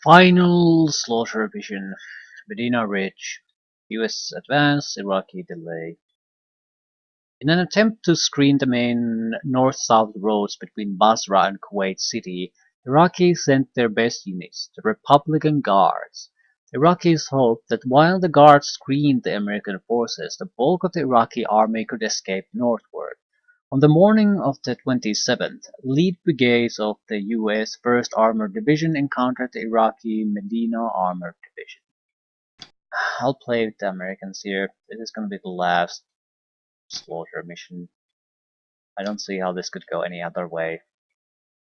Final slaughter mission. Medina Ridge. US advance, Iraqi delay. In an attempt to screen the main north-south roads between Basra and Kuwait City, the Iraqis sent their best units, the Republican Guards. The Iraqis hoped that while the Guards screened the American forces, the bulk of the Iraqi army could escape northward. On the morning of the 27th, lead brigades of the U.S. 1st Armored Division encountered the Iraqi Medina Armored Division. I'll play with the Americans here. This is going to be the last slaughter mission. I don't see how this could go any other way.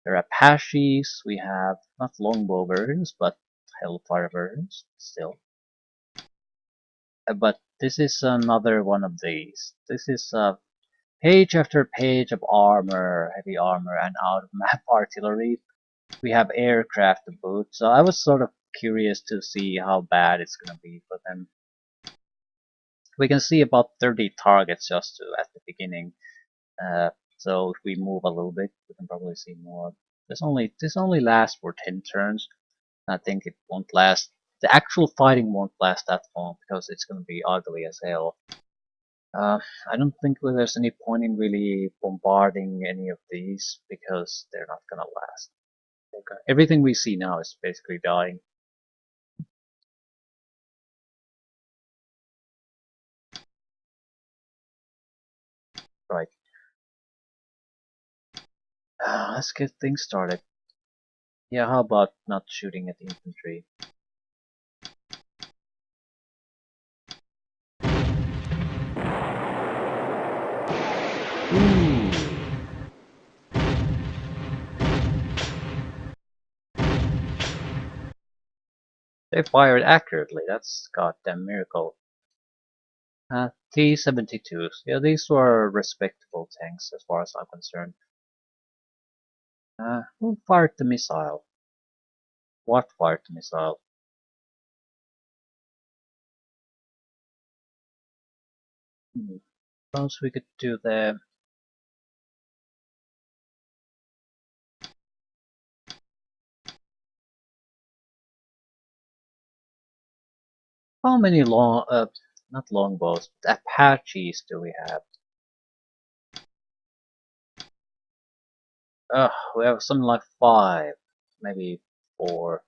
There are Apaches, we have not longbow versions, but Hellfire versions, still. But this is another one of these. This is page after page of armor, heavy armor, and out-of-map artillery. We have aircraft to boot, so I was sort of curious to see how bad it's gonna be for them. We can see about 30 targets just at the beginning. So if we move a little bit, we can probably see more. This only lasts for 10 turns. I think it won't last. The actual fighting won't last that long because it's gonna be ugly as hell. I don't think there's any point in really bombarding any of these because they're not gonna last. Okay. Everything we see now is basically dying. Right. Let's get things started. Yeah, how about not shooting at the infantry? Ooh. They fired accurately, that's a goddamn miracle. T-72s, yeah, these were respectable tanks as far as I'm concerned. Who fired the missile? What fired the missile? Suppose we could do the... How many not longbows, but Apaches do we have? We have something like 5, maybe 4.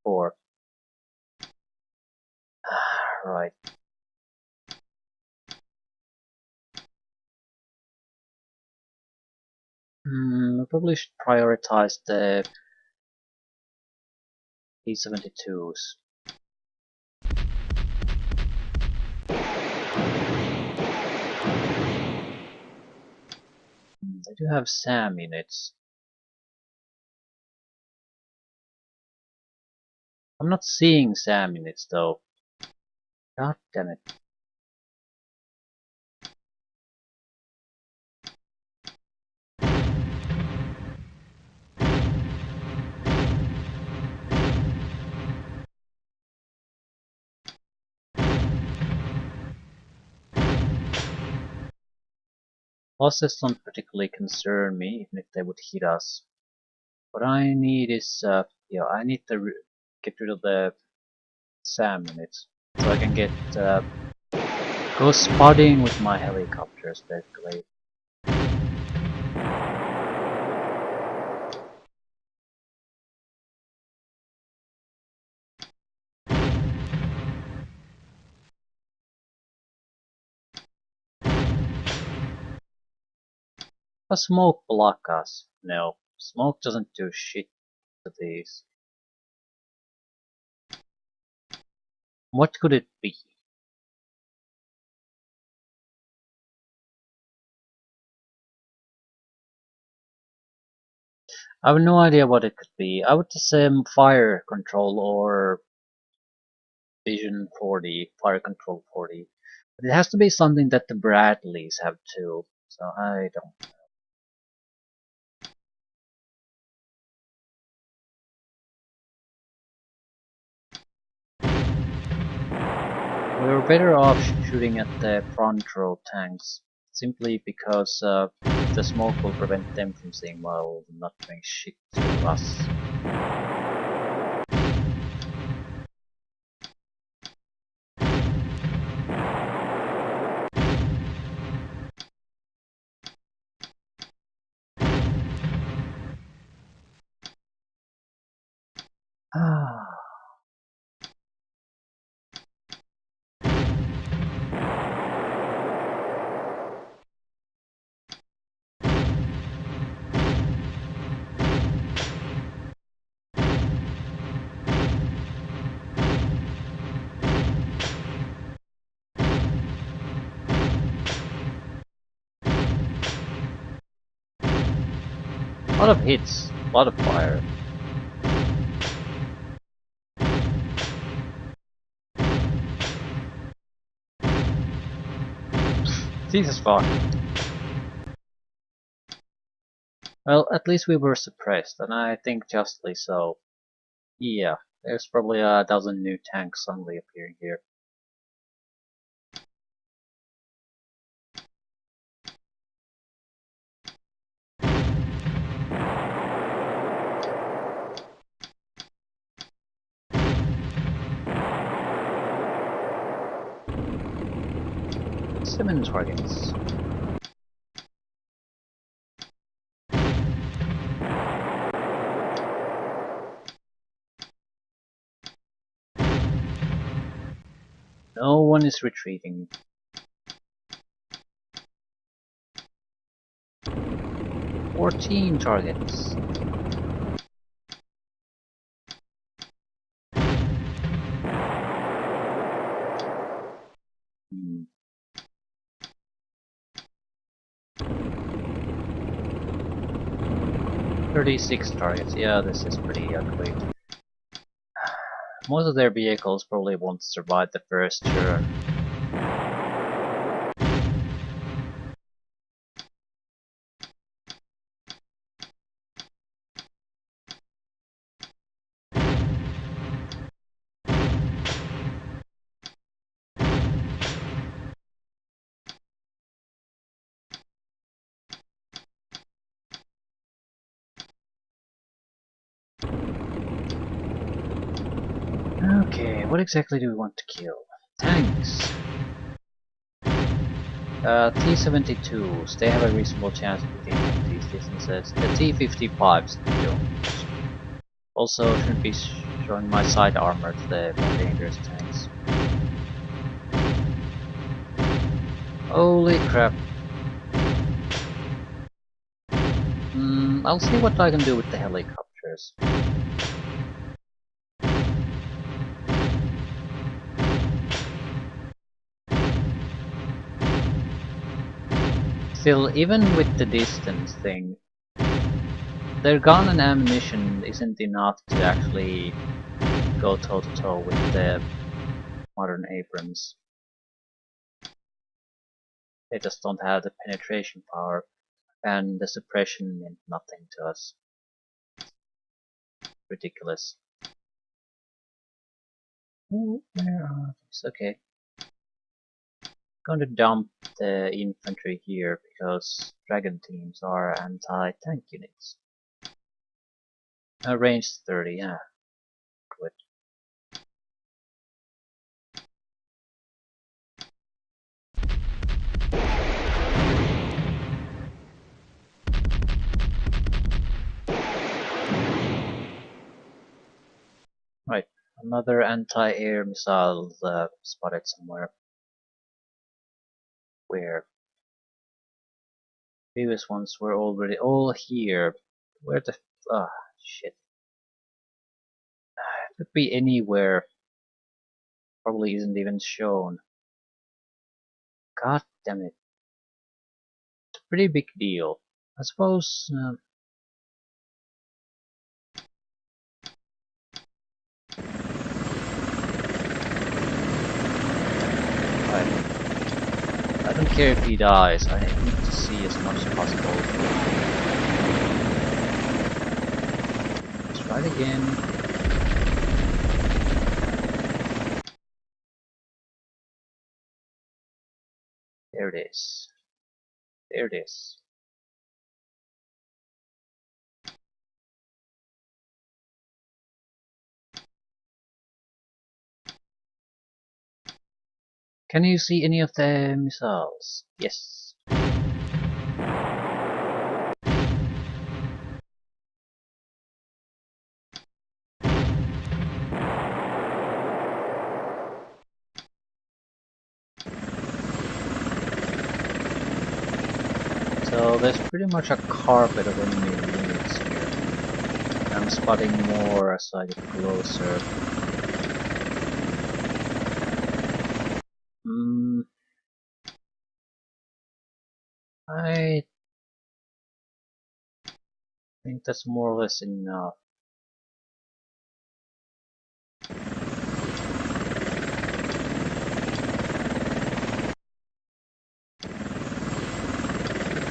4. Right. We probably should prioritize the T-72s. They do have SAM units. I'm not seeing SAM units though. God damn it. Losses don't particularly concern me, even if they would hit us. What I need is, yeah, I need to get rid of the SAM units, so I can get go spotting with my helicopters, basically. A smoke block us? No, smoke doesn't do shit to these. What could it be? I have no idea what it could be. I would just say fire control or vision 40, fire control 40. But it has to be something that the Bradleys have too, so I don't know. We were better off shooting at the front row tanks, simply because the the smoke will prevent them from seeing while not doing shit to us. Ah. A lot of hits, a lot of fire. Jesus fuck. Well, at least we were suppressed, and I think justly so. Yeah, there's probably a dozen new tanks suddenly appearing here. Seven targets. No one is retreating. 14 targets. Hmm. 36 targets. Yeah, this is pretty ugly. Most of their vehicles probably won't survive the first turn. Okay, what exactly do we want to kill? Tanks! T-72s, they have a reasonable chance of hitting at these distances. The T-55s don't. Also, shouldn't be showing my side armor to the more dangerous tanks. Holy crap. I'll see what I can do with the helicopters. Still, even with the distance thing, their gun and ammunition isn't enough to actually go toe-to-toe with the modern Abrams. They just don't have the penetration power, and the suppression meant nothing to us. Ridiculous. Ooh, where are these? Okay. Going to dump the infantry here because dragon teams are anti-tank units. Range 30, yeah. Good. Right, another anti-air missile spotted somewhere. Where? Previous ones were already all here. Where the shit. It could be anywhere. Probably isn't even shown. God damn it. It's a pretty big deal. I suppose I don't care if he dies, I need to see as much as possible. Let's try it again. There it is. There it is. Can you see any of the missiles? Yes. So there's pretty much a carpet of enemy units here. I'm spotting more as I get closer. I think that's more or less enough.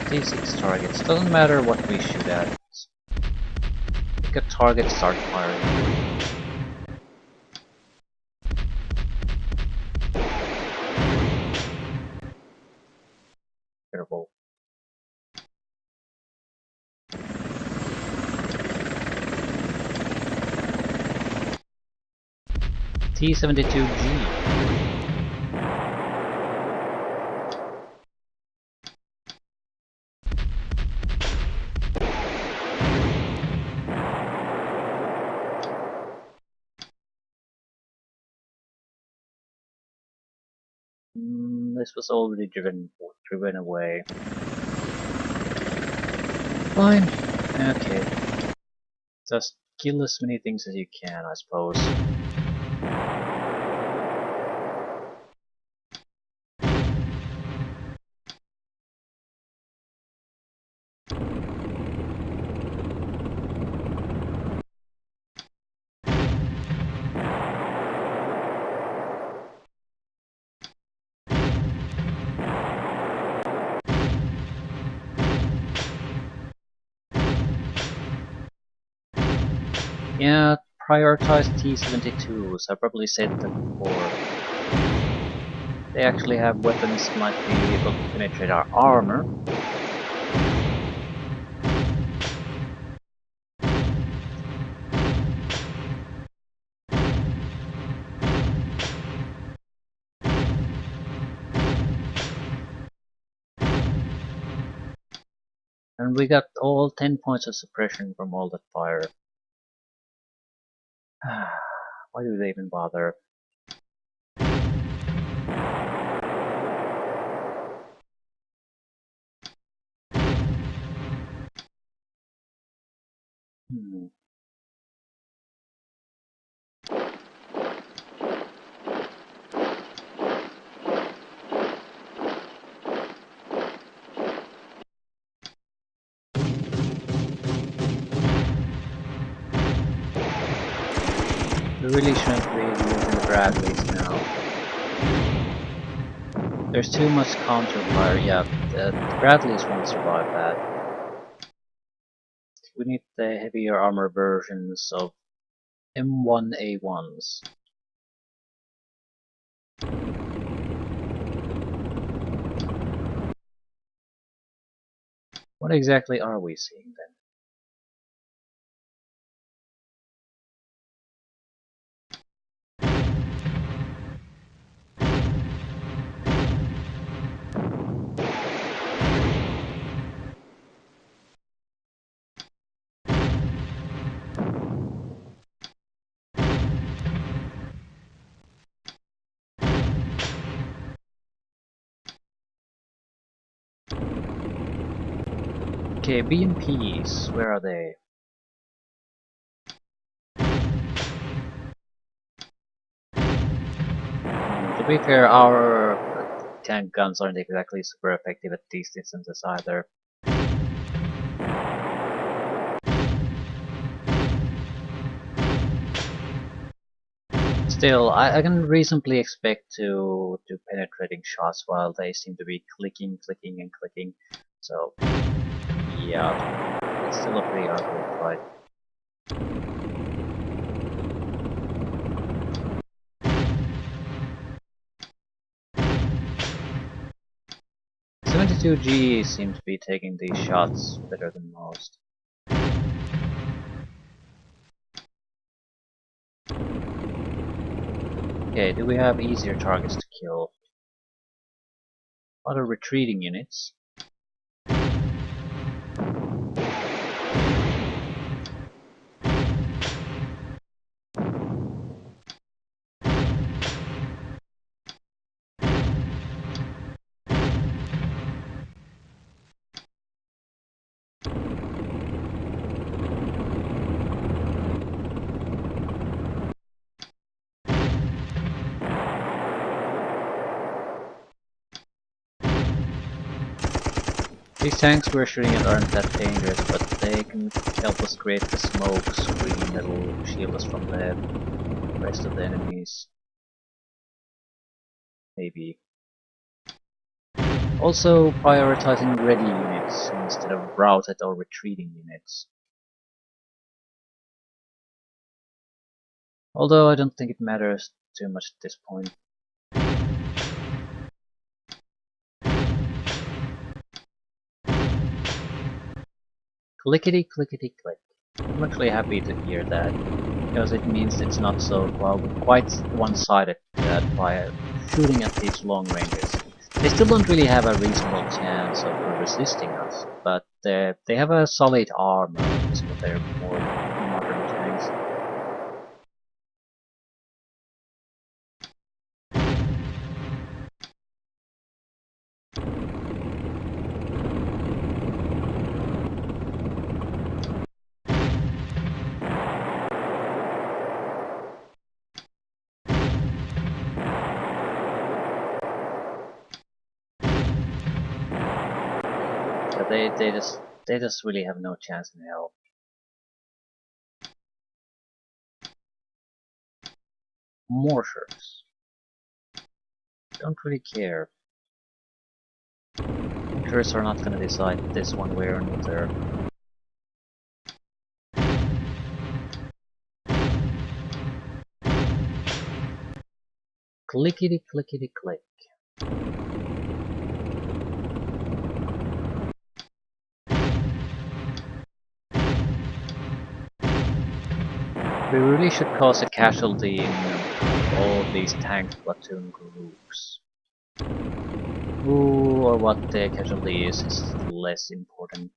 D6 targets. Doesn't matter what we shoot at. Pick a target, start firing. Careful. T-72G. This was already driven away. Fine. Okay. Just kill as many things as you can, I suppose. Yeah, prioritize T-72s. I probably said that before. They actually have weapons might be able to penetrate our armor. And we got all 10 points of suppression from all that fire. Why do they even bother? We really shouldn't be using the Bradleys now. There's too much counter-fire. Yeah, the Bradleys won't survive that. We need the heavier armor versions of M1A1s. What exactly are we seeing then? Okay, BMPs, where are they? To be fair, our tank guns aren't exactly super effective at these distances either. Still, I can reasonably expect to do penetrating shots while they seem to be clicking, clicking, and clicking. So, yeah, it's still a pretty ugly fight. .72G seems to be taking these shots better than most. Okay, do we have easier targets to kill? other retreating units. These tanks we're shooting at aren't that dangerous, but they can help us create the smoke screen that will shield us from the rest of the enemies. Maybe. Also prioritizing ready units instead of routed or retreating units. Although I don't think it matters too much at this point. Clickety clickety click. I'm actually happy to hear that, because it means it's not so quite one-sided by shooting at these long ranges. They still don't really have a reasonable chance of resisting us, but they have a solid armor on some of their more modern tanks. They just really have no chance in hell. Mortars. Don't really care. Mortars are not gonna decide this one way or another. Clickety clickety click. We really should cause a casualty in all of these tank platoon groups. Who or what the casualty is less important.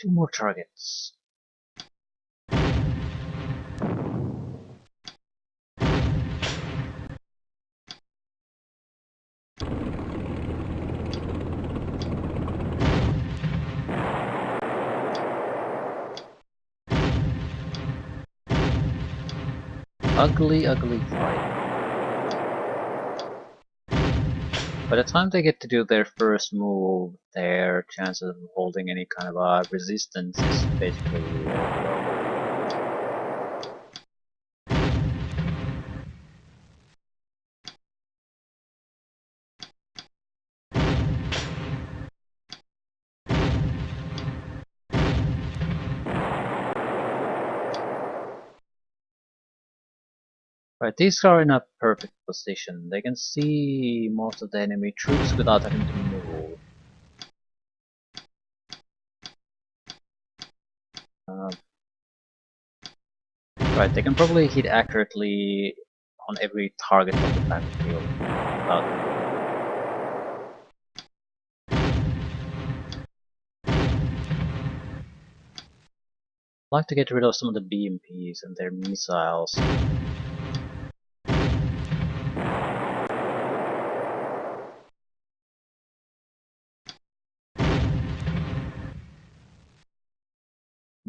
Two more targets. Ugly, ugly fight. By the time they get to do their first move, their chances of holding any kind of resistance is basically over. Right, these are in a perfect position. They can see most of the enemy troops without having to move. Right, they can probably hit accurately on every target on the battlefield without moving. I'd like to get rid of some of the BMPs and their missiles.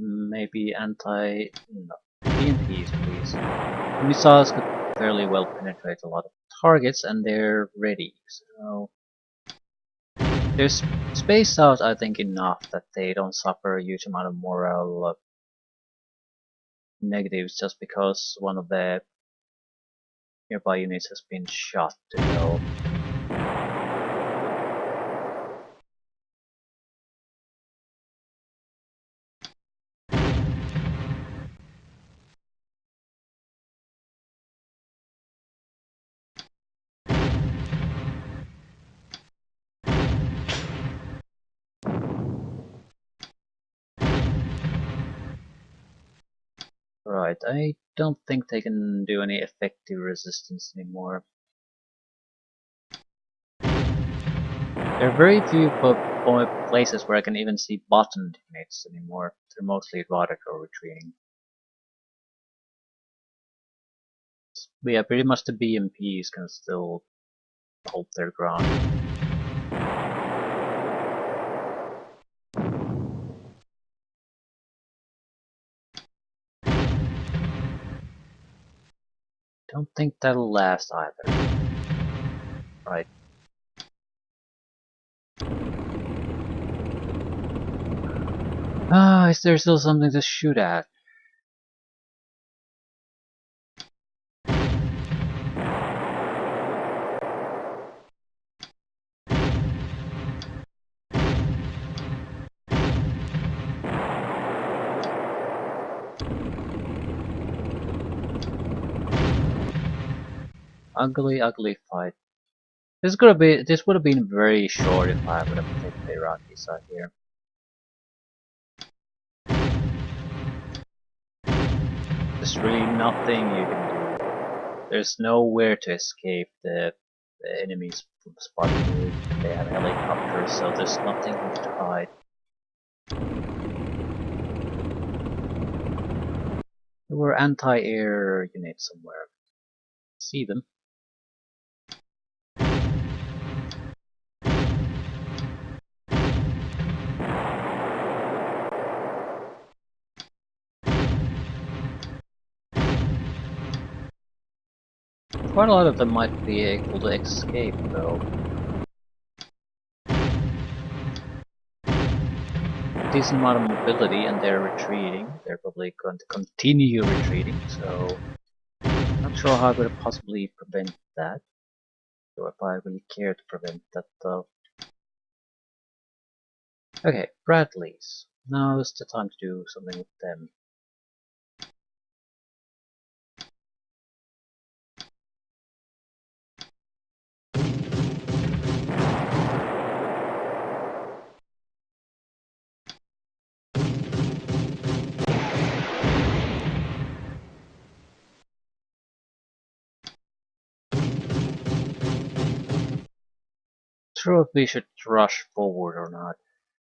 Maybe no. peace, please. The missiles could fairly well penetrate a lot of targets, and they're ready. So they're spaced out, I think, enough that they don't suffer a huge amount of morale negatives just because one of the nearby units has been shot to hell. Right, I don't think they can do any effective resistance anymore. There are very few places where I can even see bottomed units anymore. They're mostly erotic or retreating. But yeah, pretty much the BMPs can still hold their ground. Don't think that'll last either. Right. Ah, is there still something to shoot at? Ugly, ugly fight. This would have been very short if I would have taken the Iraqi side here. There's really nothing you can do. There's nowhere to escape the enemies from spotting you. They have helicopters, so there's nothing to hide. There were anti-air units somewhere. See them. Quite a lot of them might be able to escape, though. Decent amount of mobility, and they're retreating. They're probably going to continue retreating, so not sure how I could possibly prevent that, or if I really care to prevent that, though. Okay, Bradleys. Now's the time to do something with them. Sure if we should rush forward or not.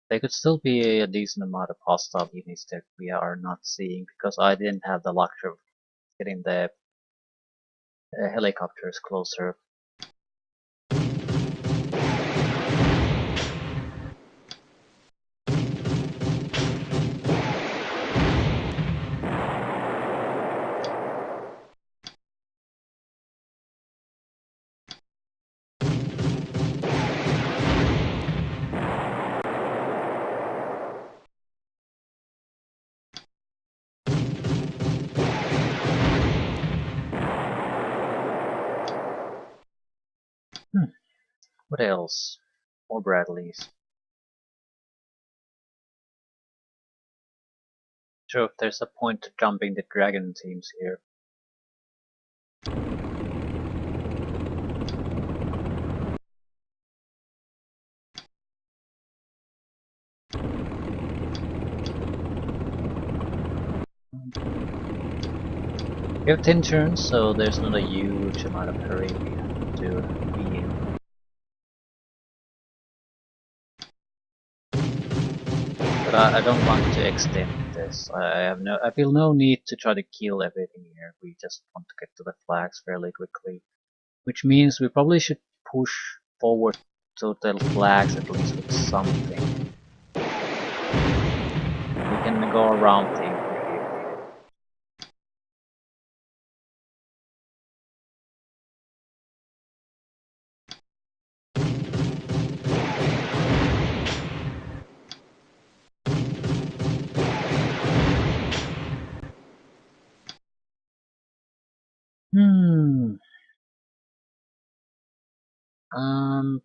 There could still be a decent amount of hostile units that we are not seeing because I didn't have the luxury of getting the helicopters closer. What else? More Bradleys. Sure if there's a point to jumping the dragon teams here. We have 10 turns, so there's not a huge amount of hurry we have to be in. But I don't want to extend this. I feel no need to try to kill everything here. We just want to get to the flags fairly quickly. Which means we probably should push forward to the flags at least with something. We can go around things. Hmm. Um.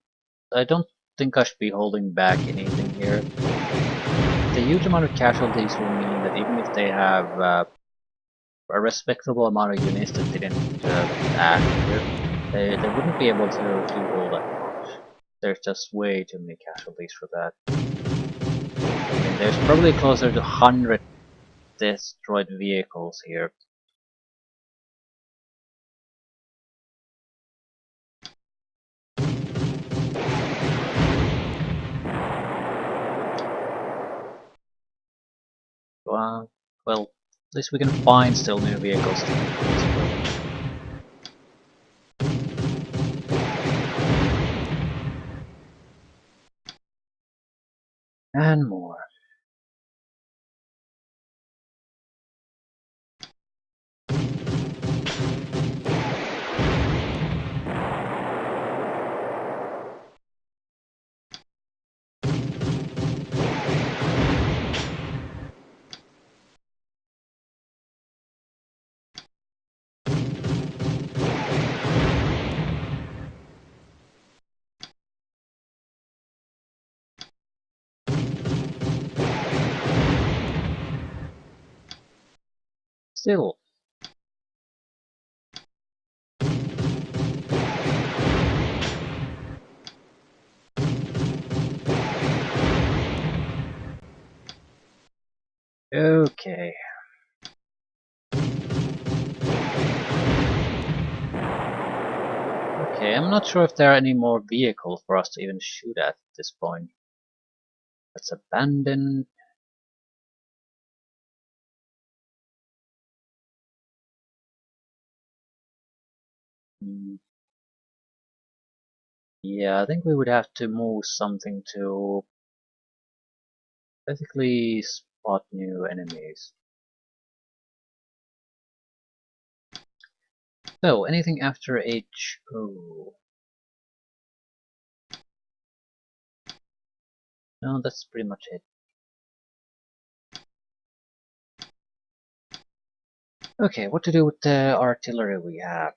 I don't think I should be holding back anything here. The huge amount of casualties will mean that even if they have a respectable amount of units that didn't act here, they wouldn't be able to do all that much. There's just way too many casualties for that. I mean, there's probably closer to 100 destroyed vehicles here. Well, at least we can find still new vehicles to destroy. And more. Still. Okay. Okay, I'm not sure if there are any more vehicles for us to even shoot at this point. That's abandoned. Hmm. Yeah, I think we would have to move something to basically spot new enemies. So, anything after HO? No, that's pretty much it. Okay, what to do with the artillery we have?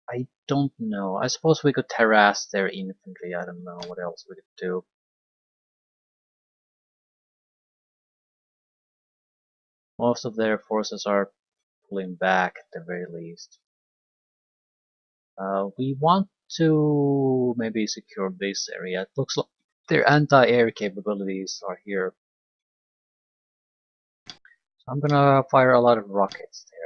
I don't know. I suppose we could harass their infantry. I don't know what else we could do. Most of their forces are pulling back at the very least. We want to maybe secure this area. It looks like their anti-air capabilities are here. So I'm gonna fire a lot of rockets there.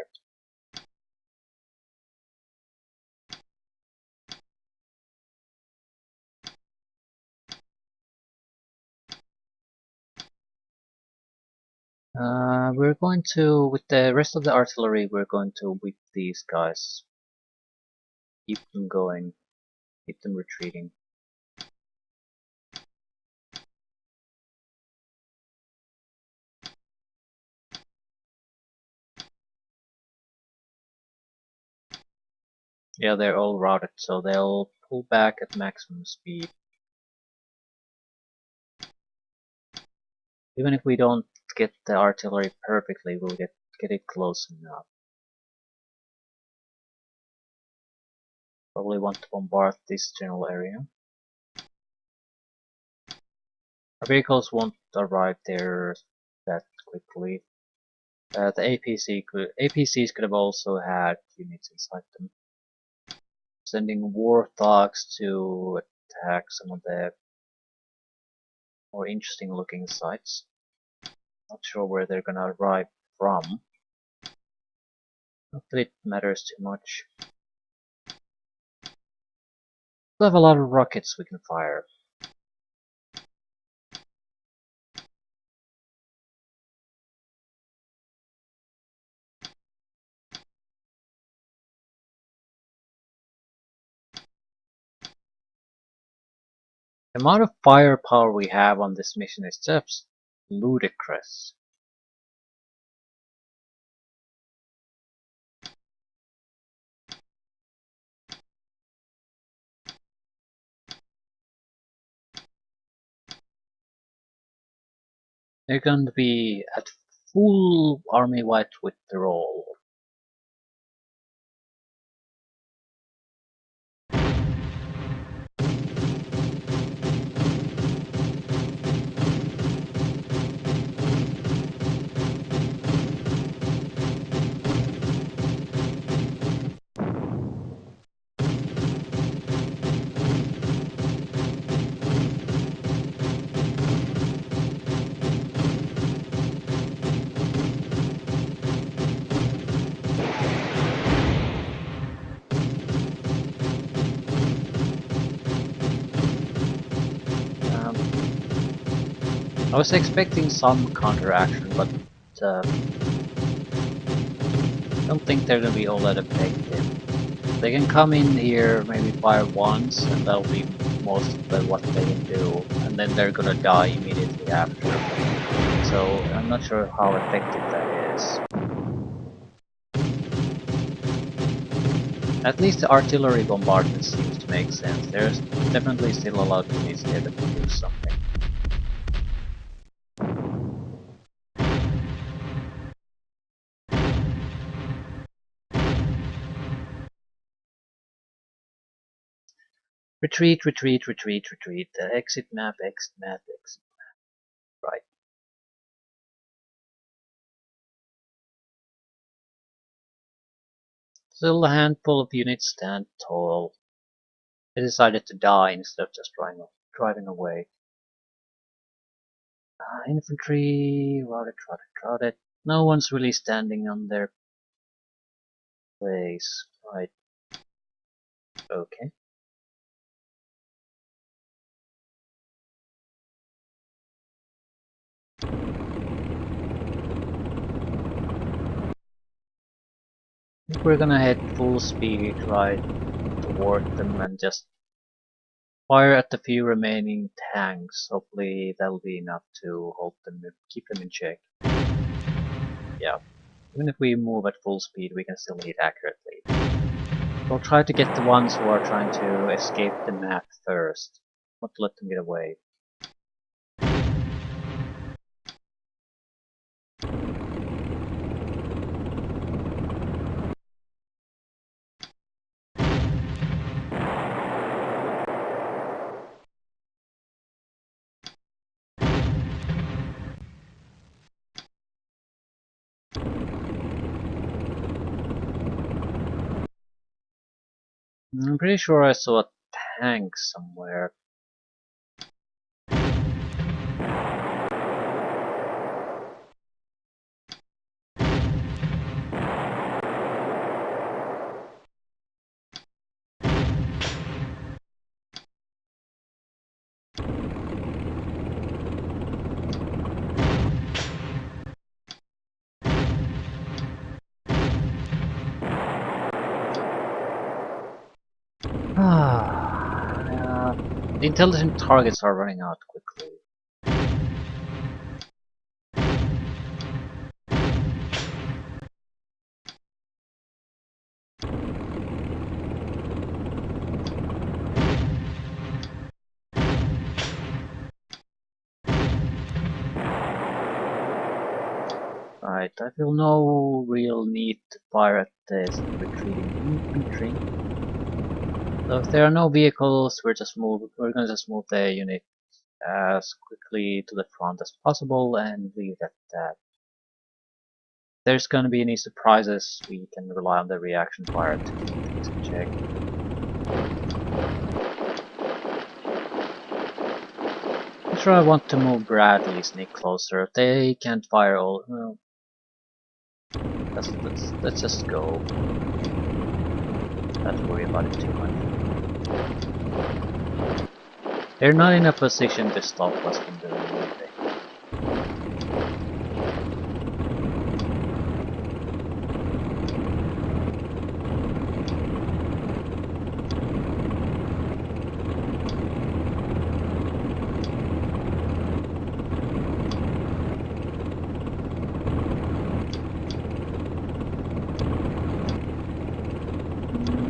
We're going to, with the rest of the artillery, we're going to whip these guys. Keep them going. Keep them retreating. Yeah, they're all routed, so they'll pull back at maximum speed. Even if we don't get the artillery perfectly, we'll get it close enough. Probably want to bombard this general area. Our vehicles won't arrive there that quickly. The APCs could have also had units inside them. Sending war thugs to attack some of the more interesting looking sites. Not sure where they're gonna arrive from. Not that it matters too much. We have a lot of rockets we can fire. The amount of firepower we have on this mission is just ludicrous. They're going to be at full army wide withdrawal. I was expecting some counteraction, but don't think they're gonna be all that effective. They can come in here, maybe fire once, and that'll be most of what they can do, and then they're gonna die immediately after. So I'm not sure how effective that is. At least the artillery bombardment seems to make sense. There's definitely still a lot of units here that can do something. Retreat, retreat, retreat, retreat. Exit map, exit map, exit map. Right. Still a handful of units stand tall. They decided to die instead of just driving away. Infantry, routed, routed, routed. No one's really standing on their place. Right. Okay. I think we're gonna head full speed right toward them and just fire at the few remaining tanks. Hopefully that'll be enough to hold them, keep them in check. Yeah. Even if we move at full speed, we can still hit accurately. We'll try to get the ones who are trying to escape the map first. Not let them get away. I'm pretty sure I saw a tank somewhere. The intelligent targets are running out quickly. Right, I feel no real need to fire at this retreating infantry. So if there are no vehicles, we're gonna just move the unit as quickly to the front as possible and leave it at that. If there's gonna be any surprises, we can rely on the reaction fire to keep things in check. I'm sure I want to move Bradley sneak closer. They can't fire all. Well, let's just go. Don't worry about it too much. They're not in a position to stop us from doing anything.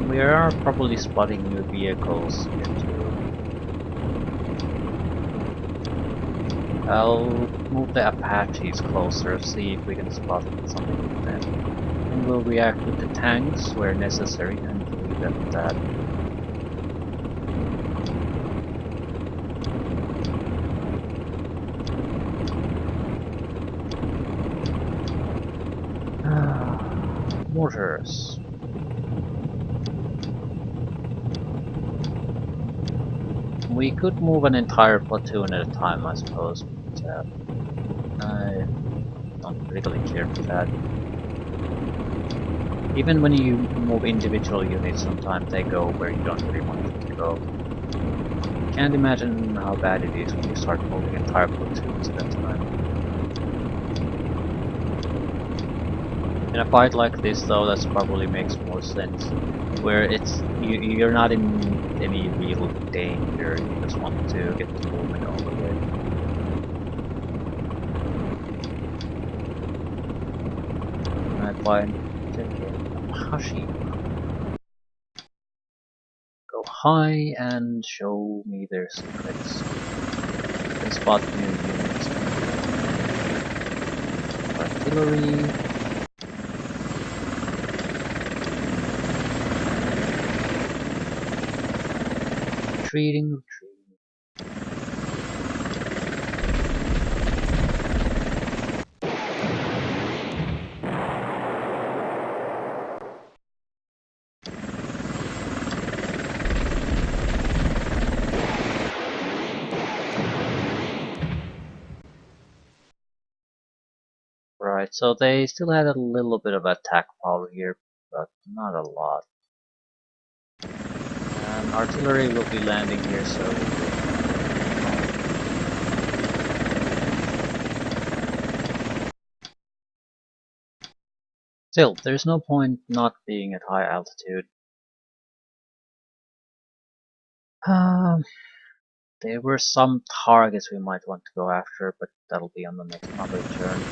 We are probably spotting new vehicles here too. I'll move the Apaches closer, see if we can spot something with them. And we'll react with the tanks where necessary and leave it at that. Mortars. We could move an entire platoon at a time, I suppose, but I don't really care for that. Even when you move individual units, sometimes they go where you don't really want them to go. Can't imagine how bad it is when you start moving entire platoons at a time. In a fight like this, though, that probably makes more sense, where you're not in any real danger. You just want to get the movement all the way. Alright, fine. Hashi. Go high and show me their secrets. You can spot new units. Artillery. Retreating. Right, so they still had a little bit of attack power here, but not a lot. And artillery will be landing here, so still, there's no point not being at high altitude. There were some targets we might want to go after, but that'll be on the next another turn.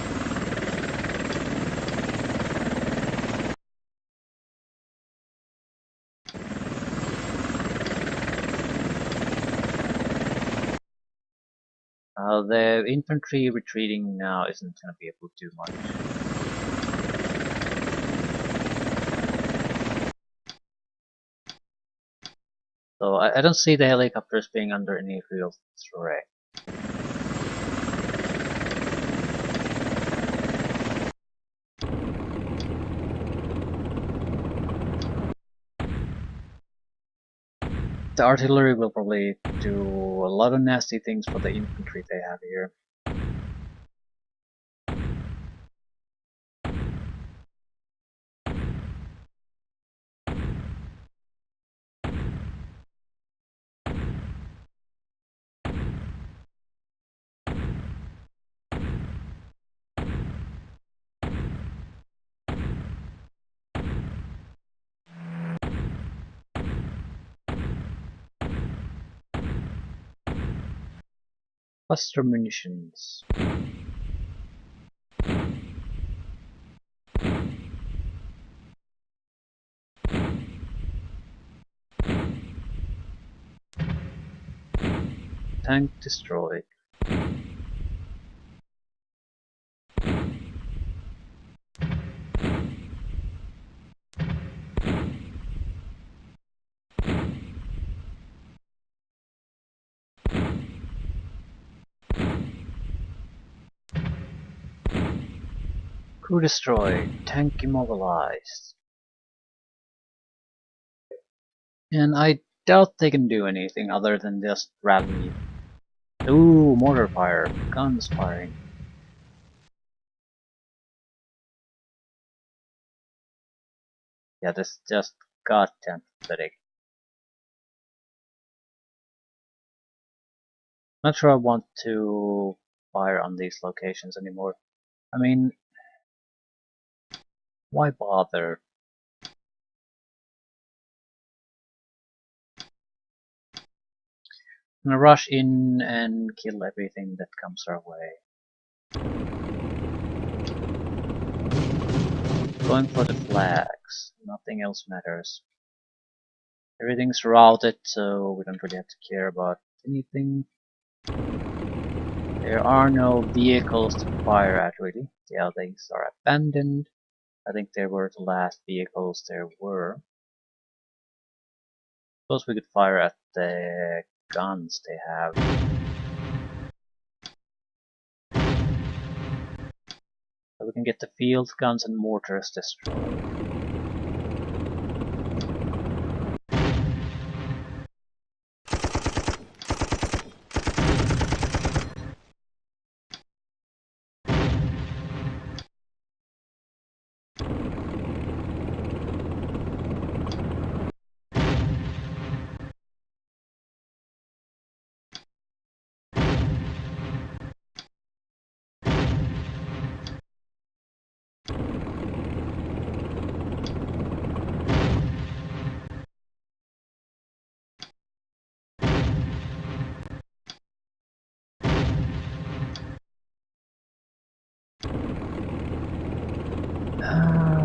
The infantry retreating now isn't going to be able to do much. So I don't see the helicopters being under any real threat. The artillery will probably do a lot of nasty things for the infantry they have here. Cluster munitions. Tank destroyed. Crew destroyed. Tank immobilized. And I doubt they can do anything other than just rally. Ooh, mortar fire. Guns firing. Yeah, this is just goddamn pathetic. Not sure I want to fire on these locations anymore. I mean, why bother? I'm gonna rush in and kill everything that comes our way. Going for the flags. Nothing else matters. Everything's routed, so we don't really have to care about anything. There are no vehicles to fire at really. The outlays are abandoned. I think they were the last vehicles there were. Suppose we could fire at the guns they have. So we can get the field guns and mortars destroyed.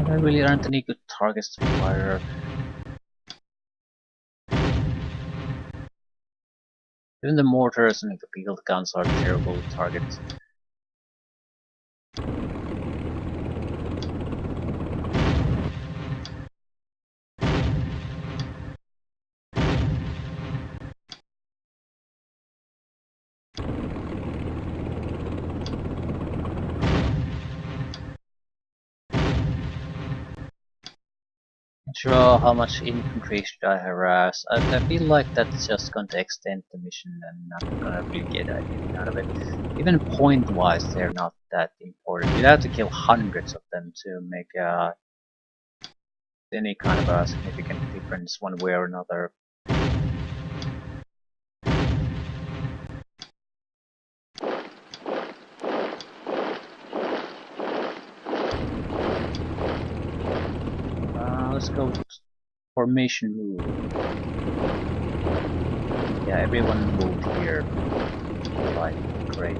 There really aren't any good targets to fire. Even the mortars and the field guns are terrible targets. Not sure how much infantry should I harass. I feel like that's just going to extend the mission and I'm not gonna really get anything out of it. Even point-wise, they're not that important. You'd have to kill hundreds of them to make any kind of a significant difference one way or another. Let's go formation move. Yeah, everyone moved here. Right, great.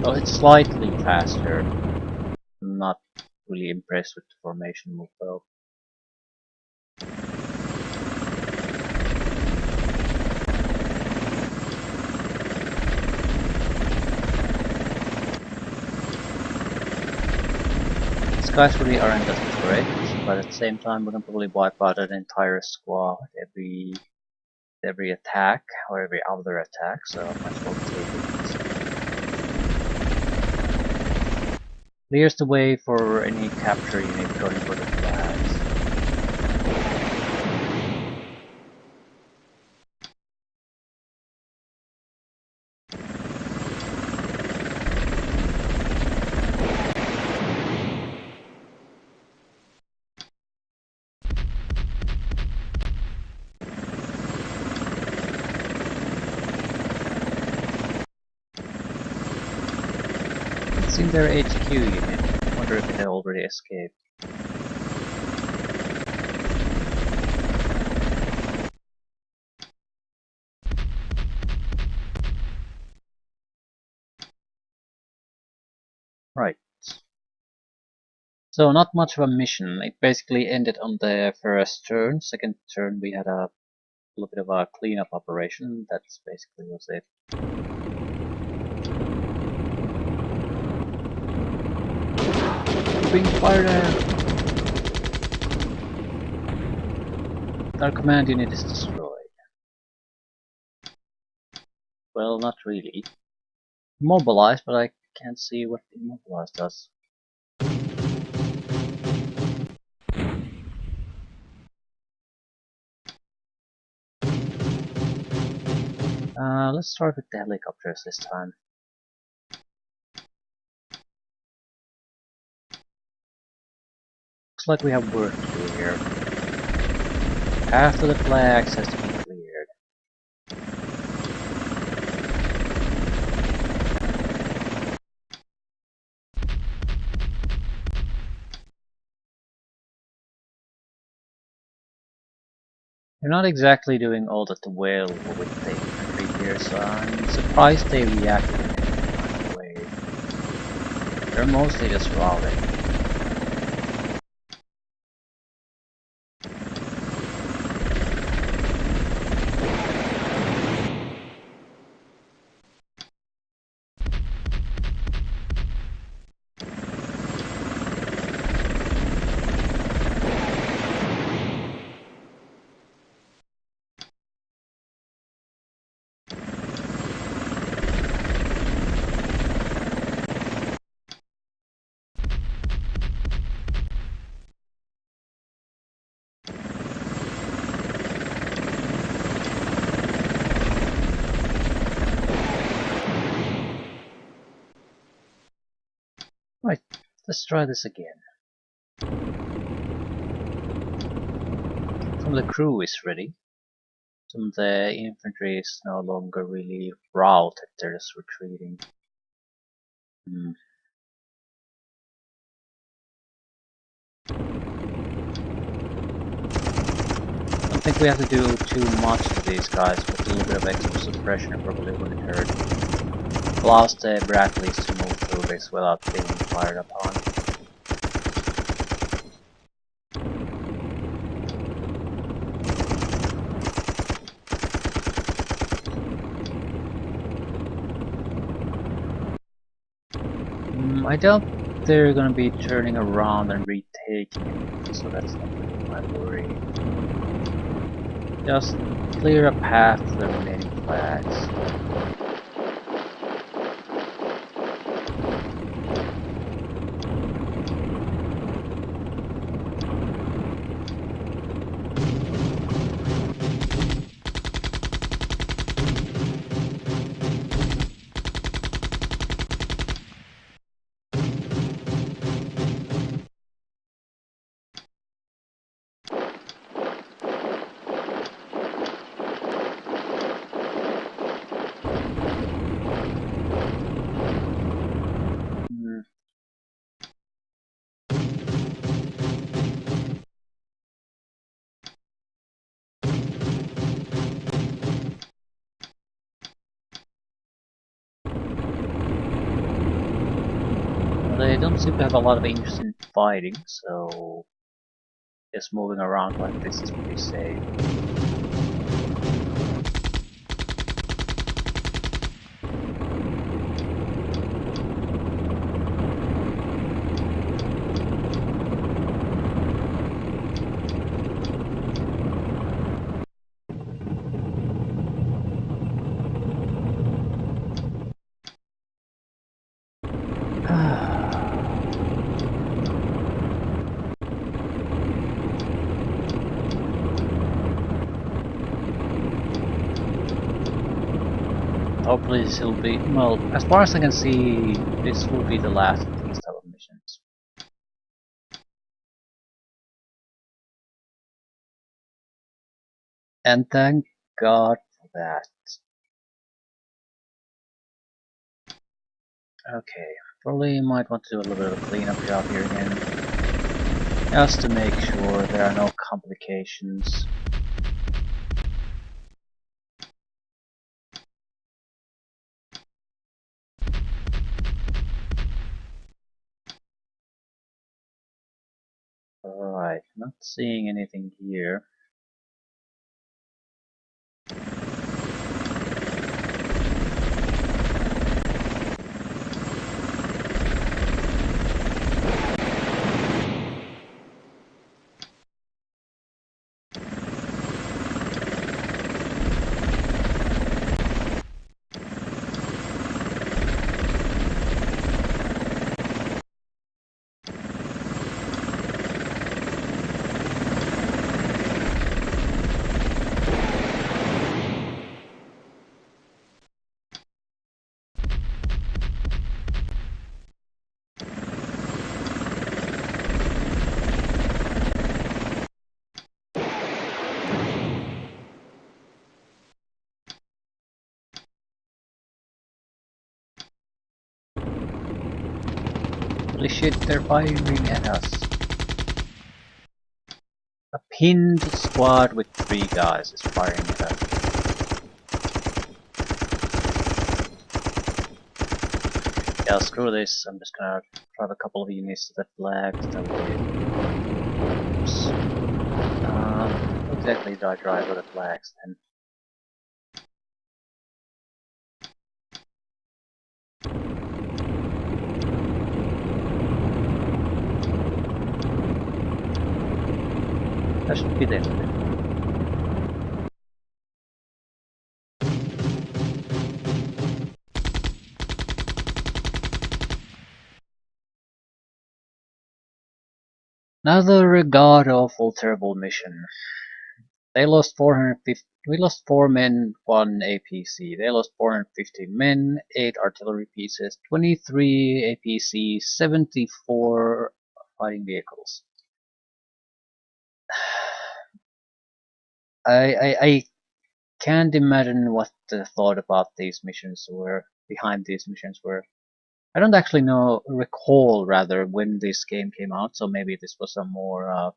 Well, it's slightly faster. I'm not really impressed with the formation move though. These guys really aren't that great, but at the same time we can probably wipe out an entire squad every attack or every other attack, so I might as well take it. Clears the way for any capture unit going for the flags. It's in their HQ unit. I wonder if it had already escaped. Right. So not much of a mission. It basically ended on the first turn. Second turn we had a little bit of a cleanup operation. That's basically was it. Being fired at. Our command unit is destroyed. Well, not really. Mobilized, but I can't see what immobilize does. Let's start with the helicopters this time. Looks like we have work to do here. After the flags has to be cleared. They're not exactly doing all that well with the infantry here, so I'm surprised they reacted in any kind of way. They're mostly just routing. Right, let's try this again. Some of the crew is ready. Some of the infantry is no longer really routed, they're just retreating. I don't think we have to do too much to these guys, but a little bit of extra suppression probably wouldn't hurt. Allows the Iraqis to move through this without being fired upon. I doubt they're gonna be turning around and retaking it, so that's not really my worry. Just clear a path to the remaining flags. They don't seem to have a lot of interest in fighting, so just moving around like this is pretty safe. Hopefully this will be, well, as far as I can see, this will be the last of these type of missions. And thank God for that. Okay, probably might want to do a little bit of a cleanup job here again. Just to make sure there are no complications. Alright, not seeing anything here. Holy shit, they're firing at us. A pinned squad with 3 guys is firing at us. Yeah, screw this. I'm just gonna drive a couple of units to the flag. Oops. What exactly did I drive with the flags then? That should be there. Another god-awful terrible mission. They lost 450. We lost 4 men, 1 APC. They lost 450 men, 8 artillery pieces, 23 APC, 74 fighting vehicles. I can't imagine what the thought about these missions were, behind these missions were. I don't actually recall rather when this game came out, so maybe this was a more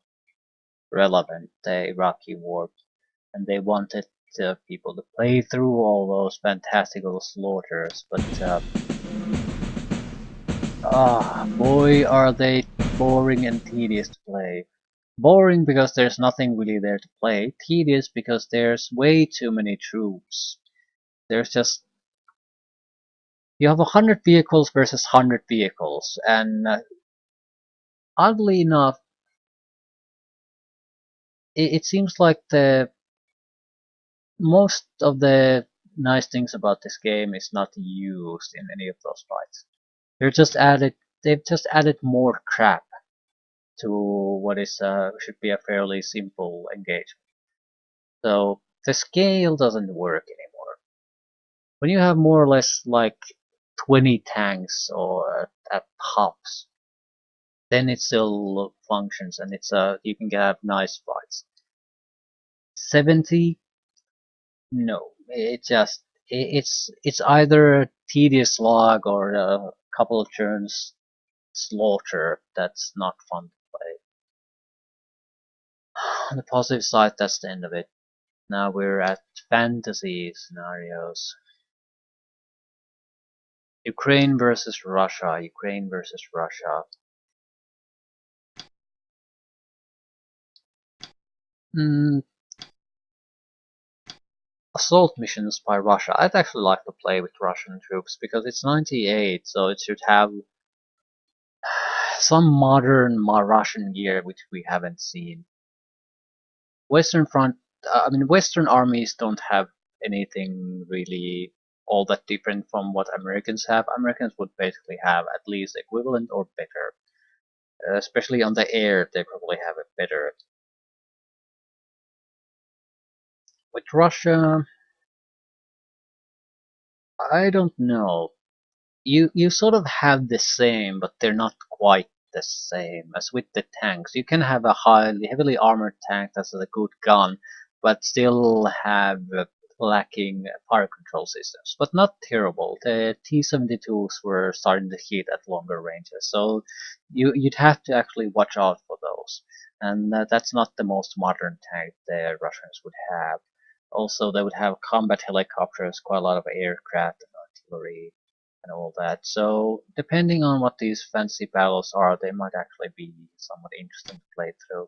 relevant Iraqi war, and they wanted people to play through all those fantastical slaughters, but boy are they boring and tedious to play. Boring because there's nothing really there to play, tedious because there's way too many troops. There's just you have 100 vehicles versus 100 vehicles, and oddly enough, it seems like most of the nice things about this game is not used in any of those fights. They've just added more crap to what should be a fairly simple engagement. So the scale doesn't work anymore. When you have more or less like 20 tanks or at tops, then it still functions and you can have nice fights. 70, no, it's either a tedious slog or a couple of turns slaughter that's not fun to play. On the positive side, that's the end of it. Now we're at fantasy scenarios. Ukraine versus Russia. Ukraine versus Russia. Assault missions by Russia. I'd actually like to play with Russian troops because it's 98, so it should have some modern Russian gear which we haven't seen. Western Front, Western armies don't have anything really all that different from what Americans have. Americans would basically have at least equivalent or better. Especially on the air, they probably have it better. With Russia, I don't know. You sort of have the same, but they're not quite the same as with the tanks. You can have a heavily armored tank that's a good gun, but still have lacking fire control systems. But not terrible. The T-72s were starting to hit at longer ranges, so you'd have to actually watch out for those. And that's not the most modern tank the Russians would have. Also, they would have combat helicopters, quite a lot of aircraft and artillery and all that. So depending on what these fancy battles are, they might actually be somewhat interesting to play through.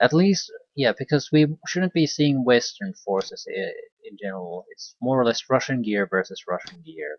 At least, yeah, because we shouldn't be seeing Western forces in general. It's more or less Russian gear versus Russian gear.